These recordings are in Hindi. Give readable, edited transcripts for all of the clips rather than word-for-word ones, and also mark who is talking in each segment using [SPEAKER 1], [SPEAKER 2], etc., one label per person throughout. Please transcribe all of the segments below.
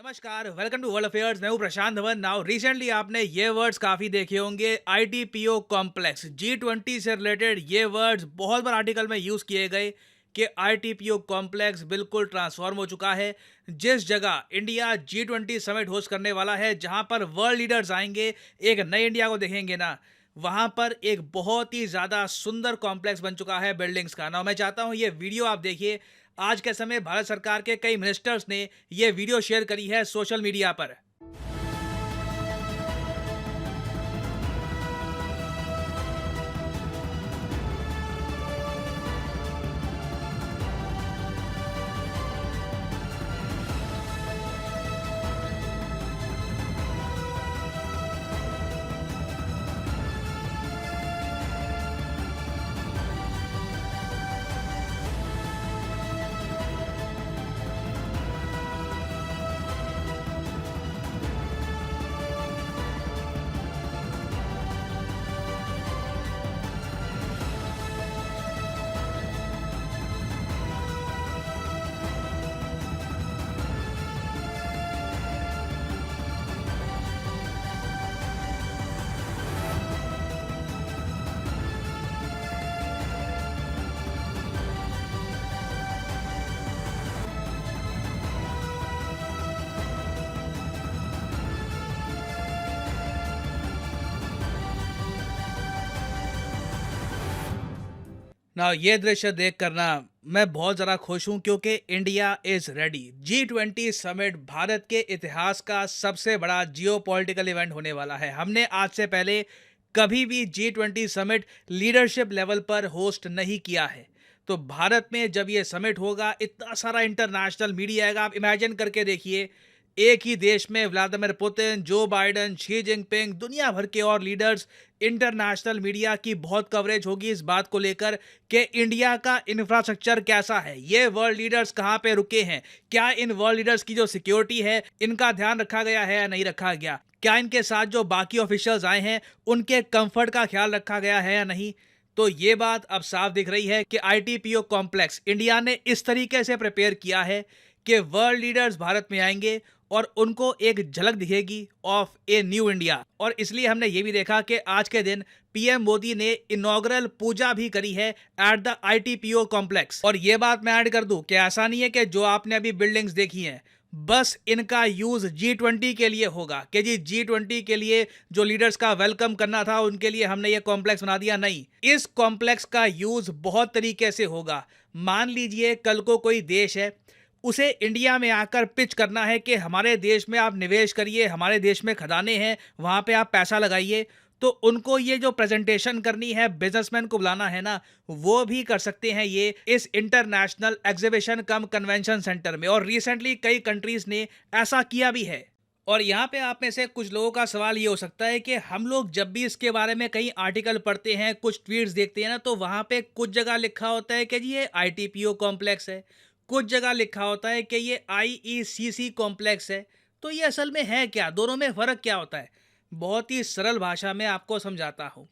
[SPEAKER 1] नमस्कार, वेलकम टू वर्ल्ड अफेयर्स। मैं हूं प्रशांत धवन। नाउ रिसेंटली आपने ये वर्ड्स काफ़ी देखे होंगे, आईटीपीओ कॉम्प्लेक्स। जी20 से रिलेटेड ये वर्ड्स बहुत बार आर्टिकल में यूज़ किए गए कि आईटीपीओ कॉम्प्लेक्स बिल्कुल ट्रांसफॉर्म हो चुका है। जिस जगह इंडिया जी20 समिट होस्ट करने वाला है, जहां पर वर्ल्ड लीडर्स आएंगे, एक नए इंडिया को देखेंगे ना, वहां पर एक बहुत ही ज़्यादा सुंदर कॉम्प्लेक्स बन चुका है बिल्डिंग्स का। ना मैं चाहता हूं ये वीडियो आप देखिए। आज के समय भारत सरकार के कई मिनिस्टर्स ने ये वीडियो शेयर करी है सोशल मीडिया पर। ना ये दृश्य देख कर ना मैं बहुत ज़्यादा खुश हूँ, क्योंकि India is ready. G20 summit Bharat के इतिहास का सबसे बड़ा जियो पॉलिटिकल इवेंट होने वाला है। हमने आज से पहले कभी भी जी20 समिट लीडरशिप लेवल पर होस्ट नहीं किया है। तो भारत में जब ये समिट होगा, इतना सारा इंटरनेशनल मीडिया आएगा। आप इमेजिन करके देखिए, एक ही देश में व्लादिमीर पुतिन, जो बाइडन, शी जिनपिंग, दुनिया भर के और लीडर्स। इंटरनेशनल मीडिया की बहुत कवरेज होगी इस बात को लेकर कि इंडिया का इंफ्रास्ट्रक्चर कैसा है, ये वर्ल्ड लीडर्स कहाँ पे रुके हैं, क्या इन वर्ल्ड लीडर्स की जो सिक्योरिटी है, इनका ध्यान रखा गया है या नहीं रखा गया, क्या इनके साथ जो बाकी ऑफिशियल्स आए हैं उनके कंफर्ट का ख्याल रखा गया है या नहीं। तो ये बात अब साफ दिख रही है कि आईटीपीओ कॉम्प्लेक्स इंडिया ने इस तरीके से प्रिपेयर किया है कि वर्ल्ड लीडर्स भारत में आएंगे और उनको एक झलक दिखेगी ऑफ ए न्यू इंडिया। और इसलिए हमने ये भी देखा कि आज के दिन पीएम मोदी ने इनॉग्रल पूजा भी करी है एट द आईटीपीओ कॉम्प्लेक्स। और ये बात मैं ऐड कर दूं कि ऐसा नहीं है कि जो आपने अभी बिल्डिंग्स देखी हैं बस इनका यूज जी20 के लिए होगा कि जी20 के लिए जो लीडर्स का वेलकम करना था उनके लिए हमने ये कॉम्प्लेक्स बना दिया। नहीं, इस कॉम्प्लेक्स का यूज बहुत तरीके से होगा। मान लीजिए कल को कोई देश है, उसे इंडिया में आकर पिच करना है कि हमारे देश में आप निवेश करिए, हमारे देश में खदानें हैं, वहाँ पे आप पैसा लगाइए। तो उनको ये जो प्रेजेंटेशन करनी है, बिजनेसमैन को बुलाना है ना, वो भी कर सकते हैं ये इस इंटरनेशनल एग्जीबिशन कम कन्वेंशन सेंटर में। और रिसेंटली कई कंट्रीज ने ऐसा किया भी है। और यहाँ पे आप में से कुछ लोगों का सवाल ये हो सकता है कि हम लोग जब भी इसके बारे में कई आर्टिकल पढ़ते हैं, कुछ ट्वीट्स देखते हैं ना, तो वहाँ पे कुछ जगह लिखा होता है कि जी ये आईटीपीओ कॉम्प्लेक्स है, कुछ जगह लिखा होता है कि ये आईईसीसी कॉम्प्लेक्स है। तो ये असल में है क्या, दोनों में फ़र्क क्या होता है? बहुत ही सरल भाषा में आपको समझाता हूँ।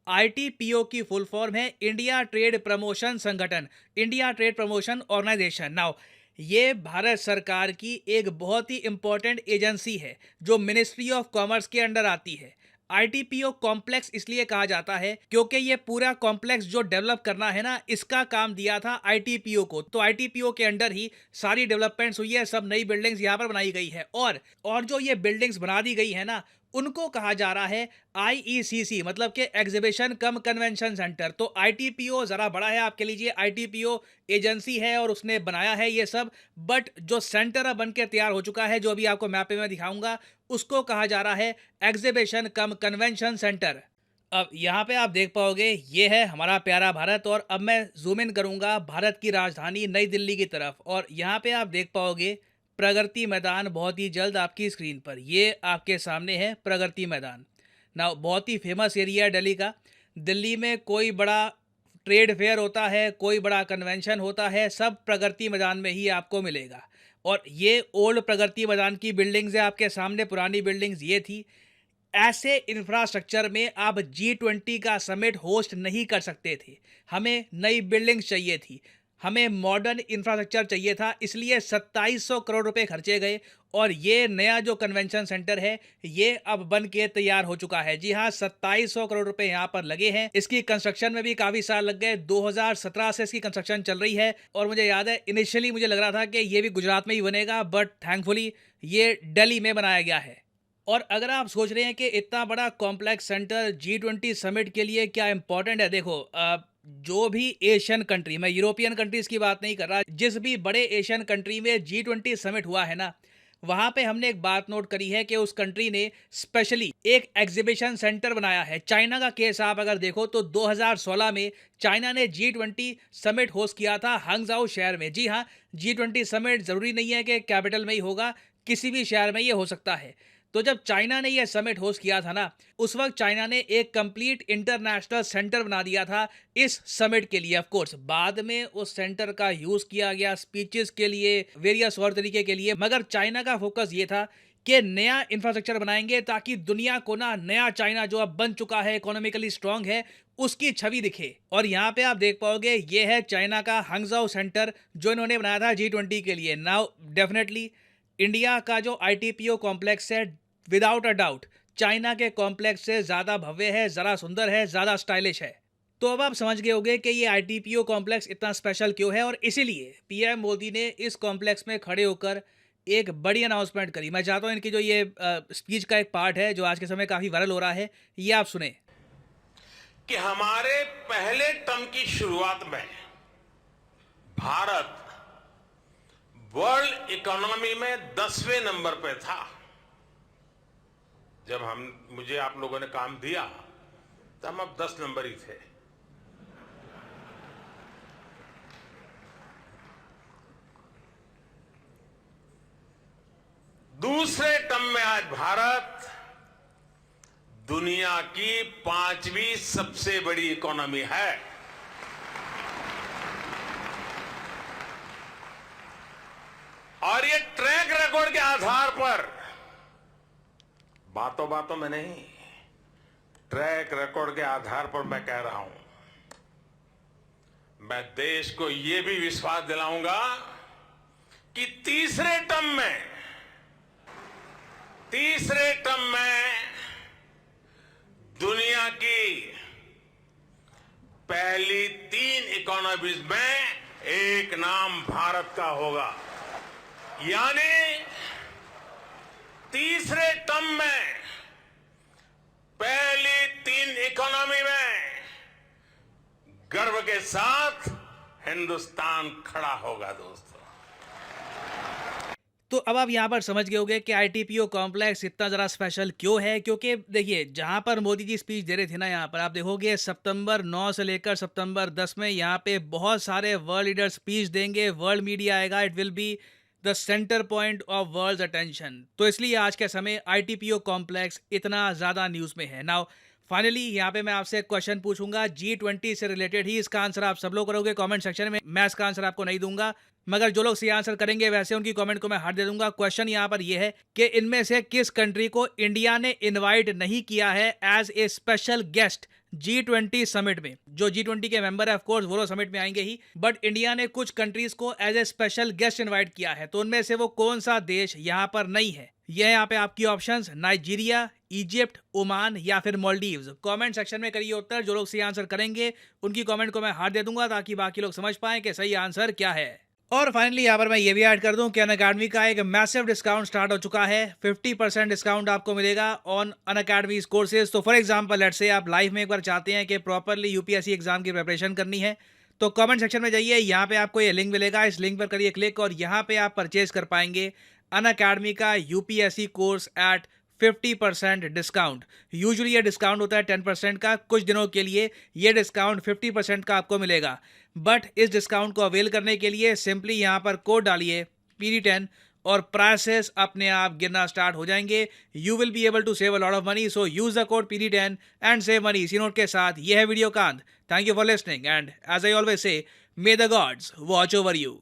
[SPEAKER 1] आईटीपीओ की फुल फॉर्म है इंडिया ट्रेड प्रमोशन संगठन, India trade promotion organisation. Now ये भारत सरकार की एक बहुत ही इंपॉर्टेंट एजेंसी है जो मिनिस्ट्री ऑफ कॉमर्स के अंडर आती है। आईटीपीओ कॉम्प्लेक्स इसलिए कहा जाता है क्योंकि ये पूरा कॉम्प्लेक्स जो डेवलप करना है ना, इसका काम दिया था आईटीपीओ को। तो आईटीपीओ के अंडर ही सारी डेवलपमेंट्स हुई है, सब नई बिल्डिंग्स यहाँ पर बनाई गई है। और जो ये बिल्डिंग्स बना दी गई है ना, उनको कहा जा रहा है आईईसीसी, मतलब कि एग्जीबिशन कम कन्वेंशन सेंटर। तो आईटीपीओ ज़रा बड़ा है, आपके लीजिए आईटीपीओ एजेंसी है और उसने बनाया है ये सब। बट जो सेंटर अब बन के तैयार हो चुका है, जो अभी आपको मैप पे मैं दिखाऊंगा, उसको कहा जा रहा है एग्जीबिशन कम कन्वेंशन सेंटर। अब यहाँ पे आप देख पाओगे ये है हमारा प्यारा भारत। और अब मैं जूम इन करूँगा भारत की राजधानी नई दिल्ली की तरफ, और यहाँ पे आप देख पाओगे प्रगति मैदान बहुत ही जल्द आपकी स्क्रीन पर। ये आपके सामने है प्रगति मैदान। ना बहुत ही फेमस एरिया है दिल्ली का। दिल्ली में कोई बड़ा ट्रेड फेयर होता है, कोई बड़ा कन्वेंशन होता है, सब प्रगति मैदान में ही आपको मिलेगा। और ये ओल्ड प्रगति मैदान की बिल्डिंग्स है आपके सामने, पुरानी बिल्डिंग्स ये थी। ऐसे इंफ्रास्ट्रक्चर में आप जी20 का समिट होस्ट नहीं कर सकते थे, हमें नई बिल्डिंग्स चाहिए थी। हमें मॉडर्न इंफ्रास्ट्रक्चर चाहिए था, इसलिए 2700 करोड़ रुपए खर्चे गए और ये नया जो कन्वेंशन सेंटर है ये अब बन के तैयार हो चुका है। जी हाँ, 2700 करोड़ रुपए यहाँ पर लगे हैं। इसकी कंस्ट्रक्शन में भी काफी साल लग गए, 2017 से इसकी कंस्ट्रक्शन चल रही है और मुझे याद है इनिशियली मुझे लग रहा था कि ये भी गुजरात में ही बनेगा, बट थैंकफुली ये दिल्ली में बनाया गया है। और अगर आप सोच रहे हैं कि इतना बड़ा कॉम्प्लेक्स सेंटर G20 समिट के लिए क्या इंपॉर्टेंट है, देखो जो भी एशियन कंट्री, मैं यूरोपियन कंट्रीज की बात नहीं कर रहा, जिस भी बड़े एशियन कंट्री में G20 समिट हुआ है ना, वहां पे हमने एक बात नोट करी है कि उस कंट्री ने स्पेशली एक एग्जीबिशन सेंटर बनाया है। चाइना का केस आप अगर देखो तो 2016 में चाइना ने G20 समिट होस्ट किया था हंगझाऊ शहर में। जी हाँ, G20 समिट जरूरी नहीं है कि कैपिटल में ही होगा, किसी भी शहर में ये हो सकता है। तो जब चाइना ने यह समिट होस्ट किया था ना, उस वक्त चाइना ने एक कंप्लीट इंटरनेशनल सेंटर बना दिया था इस समिट के लिए। ऑफ कोर्स बाद में उस सेंटर का यूज किया गया स्पीचेस के लिए, वेरियस और तरीके के लिए, मगर चाइना का फोकस ये था कि नया इंफ्रास्ट्रक्चर बनाएंगे ताकि दुनिया को ना नया चाइना जो अब बन चुका है, इकोनॉमिकली स्ट्रांग है, उसकी छवि दिखे। और यहाँ पे आप देख पाओगे ये है चाइना का हंगझाऊ सेंटर जो इन्होंने बनाया था G20 के लिए। नाउ डेफिनेटली इंडिया का जो ITPO कॉम्प्लेक्स है विदाउट अ डाउट चाइना के कॉम्प्लेक्स से ज़्यादा भव्य है, ज़्यादा सुंदर है, ज़्यादा स्टाइलिश है। तो अब आप समझ गए होंगे कि ये ITPO कॉम्प्लेक्स इतना स्पेशल क्यों है और इसीलिए PM मोदी ने इस कॉम्प्लेक्स में खड़े होकर एक बड़ी अनाउंसमेंट करी। मैं चाहता हूँ इनकी जो ये स्पीच का एक पार्ट है जो आज के समय काफ़ी वायरल हो रहा है, ये आप सुने।
[SPEAKER 2] कि हमारे पहले टर्म की शुरुआत में भारत वर्ल्ड इकोनॉमी में 10वें नंबर पे था। जब मुझे आप लोगों ने काम दिया तो हम अब 10 नंबर ही थे। दूसरे टर्म में आज भारत दुनिया की 5वीं सबसे बड़ी इकोनॉमी है। और ये ट्रैक रिकॉर्ड के आधार पर, बातों बातों में नहीं, ट्रैक रिकॉर्ड के आधार पर मैं कह रहा हूं, मैं देश को यह भी विश्वास दिलाऊंगा कि तीसरे टर्म में दुनिया की पहली 3 इकोनॉमीज में एक नाम भारत का होगा। यानी तीसरे टर्म में पहली 3 इकोनॉमी में गर्व के साथ हिंदुस्तान खड़ा होगा दोस्तों।
[SPEAKER 1] तो अब आप यहाँ पर समझ गए होंगे कि ITPO कॉम्प्लेक्स इतना ज़रा स्पेशल क्यों है, क्योंकि देखिए जहाँ पर मोदी जी स्पीच दे रहे थे ना, यहाँ पर आप देखोगे सितंबर 9 से लेकर सितंबर 10 में यहाँ पे बहुत सारे वर्ल्ड लीडर स्पीच देंगे, वर्ल्ड मीडिया आएगा, it will be the centre point of world attention. तो इसलिए आज के समय ITPO कॉम्प्लेक्स इतना ज़्यादा न्यूज़ में है। नाउ फाइनली यहाँ पे मैं आपसे एक क्वेश्चन पूछूंगा G20 से रिलेटेड ही, इसका आंसर आप सब लोग करोगे कमेंट सेक्शन में, मैं इसका आंसर आपको नहीं दूंगा, मगर जो लोग सही आंसर करेंगे वैसे उनकी कमेंट को मैं हार्ट दे दूंगा। क्वेश्चन यहाँ पर यह है कि इनमें से किस कंट्री को इंडिया ने इनवाइट नहीं किया है as a special guest G20 summit में। जो G20 के मेंबर है ऑफ कोर्स वो लोग समिट में आएंगे ही, बट इंडिया ने कुछ कंट्रीज को as a special guest invite किया है। तो उनमें से वो कौन सा देश यहाँ पर नहीं है? ये यहाँ पे आपकी ऑप्शंस, नाइजीरिया, इजिप्ट, ओमान या फिर मालदीव्स। कमेंट सेक्शन में करिए उत्तर, जो लोग सही आंसर करेंगे उनकी कमेंट को मैं हार्ट दे दूंगा ताकि बाकी लोग समझ पाएं कि सही आंसर क्या है। और फाइनली यहाँ पर मैं ये भी ऐड कर दूं कि अनअकैडमी का एक मैसिव डिस्काउंट स्टार्ट हो चुका है। 50% डिस्काउंट आपको मिलेगा ऑन अनअकैडमीज कोर्सेज। तो फॉर एग्जांपल लेट्स से आप लाइफ में एक बार चाहते हैं कि प्रॉपरली UPSC एग्जाम की प्रिपरेशन करनी है, तो कमेंट सेक्शन में जाइए, यहाँ पे आपको ये लिंक मिलेगा, इस लिंक पर करिए क्लिक और यहाँ पे आप परचेज कर पाएंगे अनअकैडमी का UPSC course eight 50% discount. Usually ये डिस्काउंट होता है 10% का, कुछ दिनों के लिए ये डिस्काउंट 50% का आपको मिलेगा। बट इस डिस्काउंट को अवेल करने के लिए सिंपली यहाँ पर कोड डालिए PD10 और प्राइसेस अपने आप गिरना स्टार्ट हो जाएंगे। You will be able to save a lot of money, so use the code PD10 and save money. इसी नोट के साथ ये है वीडियो का अंत। Thank you for listening and as I always say, may the gods watch over you.